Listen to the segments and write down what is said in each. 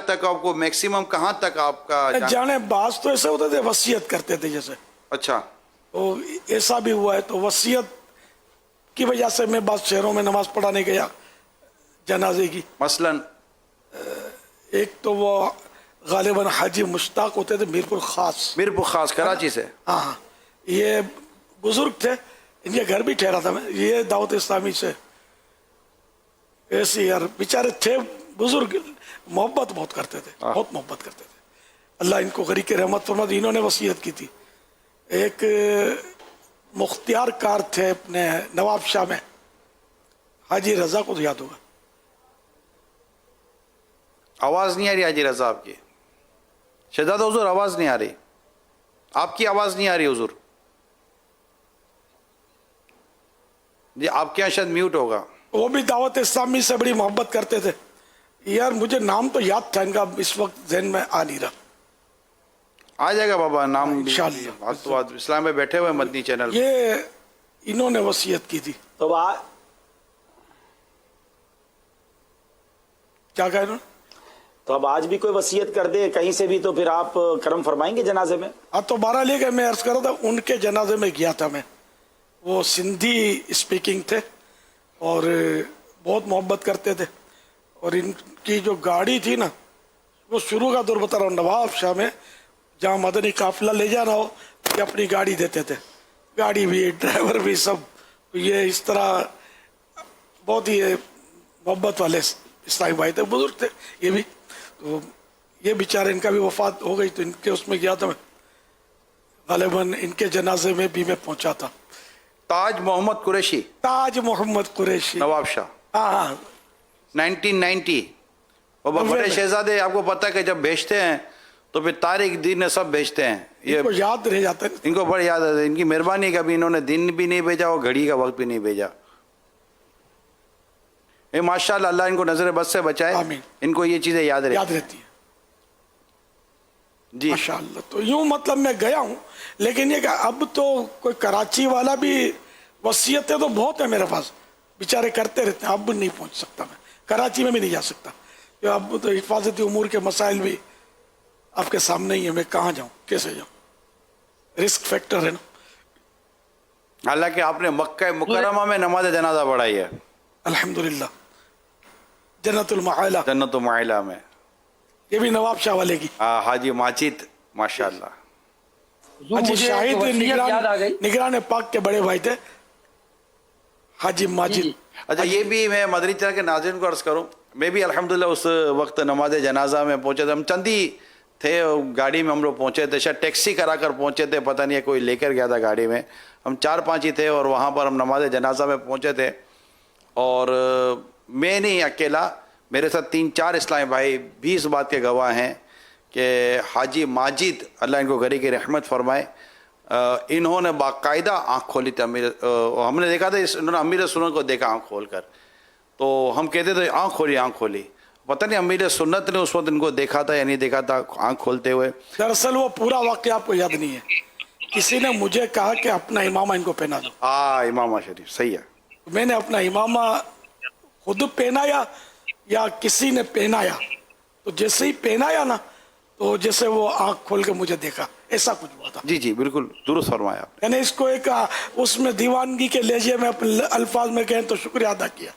تک آپ کو میکسیمم کہاں تک آپ کا جانے بعض تو ایسے ہوتے تھے وصیت کرتے تھے جیسے, اچھا تو ایسا بھی ہوا ہے, تو وصیت کی وجہ سے میں بعض شہروں میں نماز پڑھانے گیا جنازے کی. مثلا ایک تو وہ غالباً حاجی مشتاق ہوتے تھے میرپور خاص, میرپور خاص کراچی سے. ہاں یہ بزرگ تھے, ان کے گھر بھی ٹھہرا تھا میں, یہ دعوت اسلامی سے ایسے یار بیچارے تھے بزرگ, محبت بہت کرتے تھے, بہت محبت کرتے تھے. اللہ ان کو غریق رحمت فرمائے. انہوں نے وصیت کی تھی. ایک مختار کار تھے اپنے نواب شاہ میں, حاجی رضا کو تو یاد ہوگا. آواز نہیں آ رہی حاجی رضا آپ کی. شہزادہ حضور آواز نہیں آ رہی, آپ کی آواز نہیں آ رہی حضور. جی آپ کے یہاں شاید میوٹ ہوگا. وہ بھی دعوت اسلامی سے بڑی محبت کرتے تھے یار. مجھے نام تو یاد تھا ان کا, اس وقت ذہن میں آ نہیں رہا. آ جائے گا بابا نام بھی. انشاءاللہ. تو اسلام میں بیٹھے ہوئے مدنی چینل. یہ انہوں نے وصیت کی تھی. تو کیا کہہ رہے ہیں؟ تو اب آج بھی کوئی وصیت کر دے کہیں سے بھی تو پھر آپ کرم فرمائیں گے جنازے میں؟ اب تو 12 لے کے میں عرض کر رہا تھا, ان کے جنازے میں گیا تھا میں. وہ سندھی اسپیکنگ تھے اور بہت محبت کرتے تھے. اور ان کی جو گاڑی تھی نا, وہ شروع کا دور بتا رہا ہوں, نواب شاہ میں جہاں مدنی قافلہ لے جانا ہو یہ اپنی گاڑی دیتے تھے. گاڑی بھی, ڈرائیور بھی, سب. یہ اس طرح بہت ہی محبت والے اسلامی بھائی تھے, بزرگ تھے یہ بھی. تو یہ بیچارے ان کا بھی وفات ہو گئی, تو ان کے اس میں گیا تھا میں. غالباً ان کے جنازے میں بھی میں پہنچا تھا. تاج محمد قریشی, تاج محمد قریشی, نواب شاہ, ہاں 1990. وہ بڑے شہزادے آپ کو پتہ ہے کہ جب بھیجتے ہیں تو پھر تاریخ دن سب بھیجتے ہیں. ان کو یاد رہ جاتا ہے. ان کو بڑی یاد ہے. ان کی مہربانی کبھی انہوں نے دن بھی نہیں بھیجا اور گھڑی کا وقت بھی نہیں بھیجا. اے ماشاءاللہ اللہ ان کو نظر بد سے بچائے. آمین. ان کو یہ چیزیں یاد یاد رہتی ہیں جی ماشاءاللہ. تو یوں مطلب میں گیا ہوں, لیکن یہ کہ اب تو کوئی کراچی والا بھی وصیتیں تو بہت ہیں میرے پاس, بیچارے کرتے رہتے ہیں. اب نہیں پہنچ سکتا میں, کراچی میں بھی نہیں جا سکتا. اب تو حفاظتی امور کے مسائل بھی آپ کے سامنے ہی ہے. میں کہاں جاؤں, کیسے جاؤں, رسک فیکٹر ہے نا. حالانکہ آپ نے مکہ مکرمہ میں نماز جنازہ پڑھائی ہے, الحمدللہ, جنت المعالی, جنت المعالی میں. یہ بھی نواب شاہ والے کی. حاجی ماجد ماشاءاللہ. حاجی شاہد یاد آ گئی. نگران پاک کے بڑے بھائی تھے حاجی ماجد. اچھا یہ بھی میں مدنی چینل کے ناظرین کو عرض کروں, میں بھی الحمدللہ اس وقت نماز جنازہ میں پہنچے تھے. ہم چندی تھے گاڑی میں, ہم لوگ پہنچے تھے, شاید ٹیکسی کرا کر پہنچے تھے, پتہ نہیں کوئی لے کر گیا تھا گاڑی میں. ہم 4-5 ہی تھے اور وہاں پر ہم نماز جنازہ میں پہنچے تھے. اور میں نہیں اکیلا, میرے ساتھ 3-4 اسلامی بھائی بھی اس بات کے گواہ ہیں کہ حاجی ماجد اللہ ان کو غریق رحمت فرمائے, انہوں نے باقاعدہ آنکھ کھولی تھی. ہم نے دیکھا تھا انہوں نے امیر سنت کو دیکھا آنکھ کھول کر, تو ہم کہتے تھے آنکھ کھولی آنکھ کھولی. پتہ نہیں امیر سنت نے اس وقت ان کو دیکھا تھا یا نہیں دیکھا تھا آنکھ کھولتے ہوئے. دراصل وہ پورا واقعہ آپ کو یاد نہیں ہے. کسی نے مجھے کہا کہ اپنا امامہ ان کو پہنا دو. امامہ شریف صحیح ہے. میں نے اپنا امامہ خود پہنایا یا کسی نے پہنایا, تو جیسے ہی پہنایا نا تو جیسے وہ آنکھ کھول کے مجھے دیکھا, ایسا کچھ ہوا تھا. جی بالکل درست فرمایا آپ نے. یعنی اس کو ایک اس میں دیوانگی کے لہجے میں اپنے الفاظ میں کہیں تو شکریہ ادا کیا,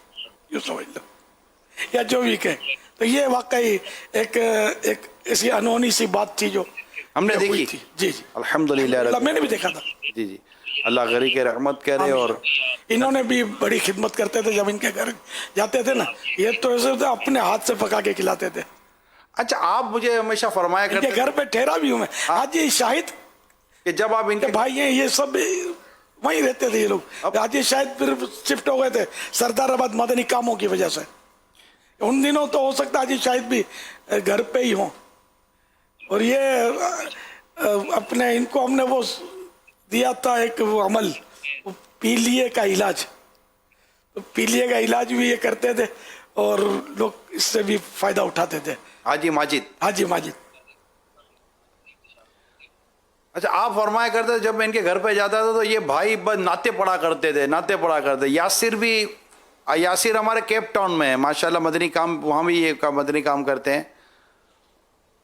یوں سمجھ لو, یا جو بھی کہیں. تو یہ واقعی ایک ایسی انہونی سی بات تھی جو ہم نے دیکھی تھی. جی جی الحمدللہ میں نے بھی دیکھا تھا. جی اللہ غریق رحمت کرے. اور انہوں نے بھی بڑی خدمت کرتے تھے. جب ان کے گھر جاتے تھے نا, یہ تو ایسے ہوتے اپنے ہاتھ سے پکا کے کھلاتے تھے. اچھا آپ مجھے ہمیشہ فرمایا ان کرتے کے گھر پہ ٹھہرا بھی ہوں میں. حاجی شاہد کہ جب آپ ان کے بھائی ہیں, یہ سب وہیں رہتے تھے یہ لوگ. حاجی شاہد پھر شفٹ ہو گئے تھے سردار آباد مدنی کاموں کی وجہ سے. ان دنوں تو ہو سکتا حاجی شاہد بھی گھر پہ ہی ہوں. اور یہ اپنے ان کو ہم نے وہ دیا تھا ایک وہ عمل, پیلیے کا علاج. پیلیے کا علاج بھی یہ کرتے تھے اور لوگ اس سے بھی فائدہ اٹھاتے تھے. حاجی ماجد. حاجی ماجد. اچھا آپ فرمایا کرتے جب میں ان کے گھر پہ جاتا تھا تو یہ بھائی بس نعتیں پڑھا کرتے تھے, نعتیں پڑھا کرتے. یاسر بھی, یاسر ہمارے کیپ ٹاؤن میں ہے ماشاءاللہ, مدنی کام وہاں بھی یہ مدنی کام کرتے ہیں.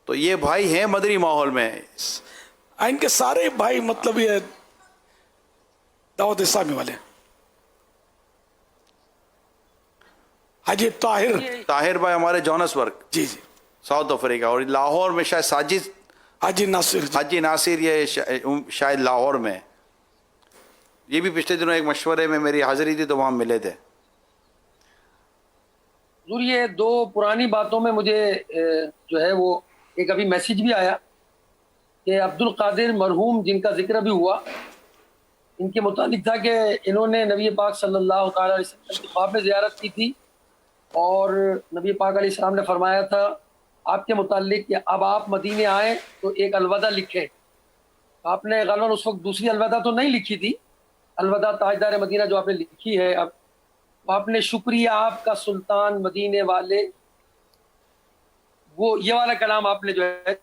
تو یہ بھائی ہیں مدری ماحول میں. ان کے سارے بھائی مطلب یہ دعوت اسلامی والے. حاجی طاہر بھائی ہمارے جونسبرگ جی جی. ساؤتھ افریقہ, اور لاہور میں شاید ساجد حاجی ناصر جی. حاجی ناصر, یہ شاید لاہور میں. یہ بھی پچھلے دنوں ایک مشورے میں میری حاضری تھی تو وہاں ملے تھے. حضور یہ دو پرانی باتوں میں مجھے جو ہے وہ ایک ابھی میسیج بھی آیا کہ عبد القادر مرحوم جن کا ذکر بھی ہوا, ان کے متعلق تھا کہ انہوں نے نبی پاک صلی اللہ تعالی علیہ وسلم کی خواب میں زیارت کی تھی, اور نبی پاک علیہ السلام نے فرمایا تھا آپ کے متعلق کہ اب آپ مدینے آئیں تو ایک الوداع لکھیں. آپ نے غالباً اس وقت دوسری الوداع تو نہیں لکھی تھی, الوداع تاجدار مدینہ جو آپ نے لکھی ہے. اب آپ نے شکریہ آپ کا سلطان مدینے والے, وہ یہ والا کلام آپ نے جو ہے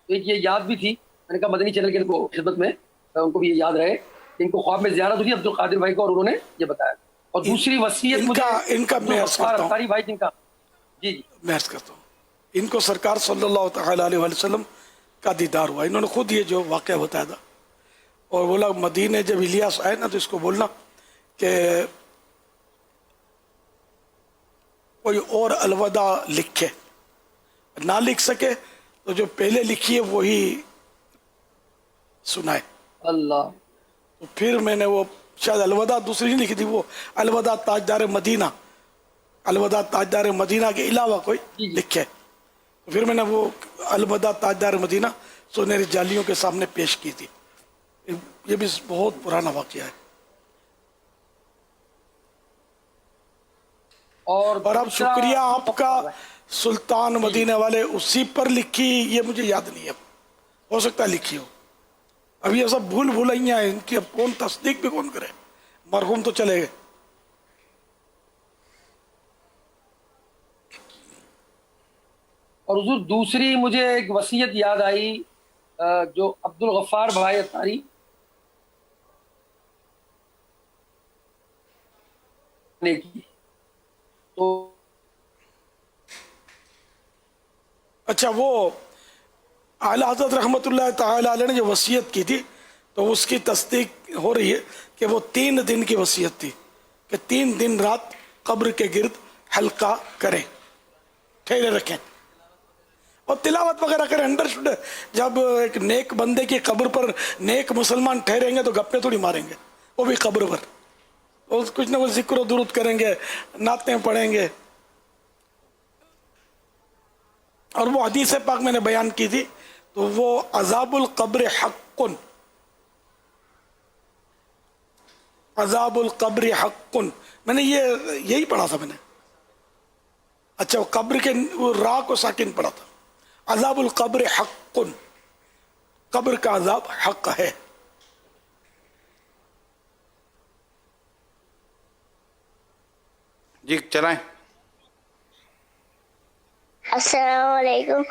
ایک یہ یاد بھی تھی. میں نے کہا مدنی چینل کے ان کو خدمت میں ان کو بھی یہ یاد رہے کہ ان کو خواب میں زیارت ہوئی عبد القادر بھائی کو, اور انہوں نے یہ بتایا. اور دوسری وصیت ان کا میں عرض کرتا ہوں, ساری بھائی جن کا جی جی میں عرض کرتا ہوں, ان کو سرکار صلی اللہ تعالی علیہ وسلم کا دیدار ہوا. انہوں نے خود یہ جو واقعہ بتایا تھا, اور بولا مدینے جب الیاس آئے نا تو اس کو بولنا کہ کوئی اور الوداع لکھے, نہ لکھ سکے تو جو پہلے لکھی ہے وہی سنائے. اللہ. تو پھر میں نے وہ شاید الوداع دوسری نہیں لکھی تھی, وہ الوداع تاجدار مدینہ, الوداع تاجدار مدینہ کے علاوہ کوئی لکھے. تو پھر میں نے وہ الوداع تاجدار مدینہ سنہری جالیوں کے سامنے پیش کی تھی. یہ بھی بہت پرانا واقعہ ہے. اور اب شکریہ آپ کا سلطان مدینہ والے, اسی پر لکھی, یہ مجھے یاد نہیں ہے, ہو سکتا ہے لکھی ہو. اب یہ سب بھول بھلائیاں ہیں, ان کی اب کون تصدیق بھی کون کرے, مرحوم تو چلے گئے. اور حضور دوسری مجھے ایک وصیت یاد آئی جو عبد الغفار بھائی اتاری نے کی. تو اچھا, وہ اعلیٰ حضرت رحمۃ اللہ تعالی علیہ نے جو وصیت کی تھی تو اس کی تصدیق ہو رہی ہے کہ وہ 3 دن کی وصیت تھی کہ 3 دن رات قبر کے گرد حلقہ کریں, ٹھہرے رکھیں اور تلاوت وغیرہ کریں. انڈرسٹوڈ. جب ایک نیک بندے کی قبر پر نیک مسلمان ٹھہریں گے تو گپے تھوڑی ماریں گے, وہ بھی قبر پر, اور کچھ نہ کچھ ذکر و درود کریں گے, نعتیں پڑھیں گے. اور وہ حدیث پاک میں نے بیان کی تھی, تو وہ عذاب القبر حق, عذاب القبر حق, میں نے یہی پڑھا تھا میں نے. اچھا, وہ قبر کے وہ را کو ساکن پڑھا تھا. عذاب القبر حق, قبر کا عذاب حق ہے. جی چلائیں. السلام علیکم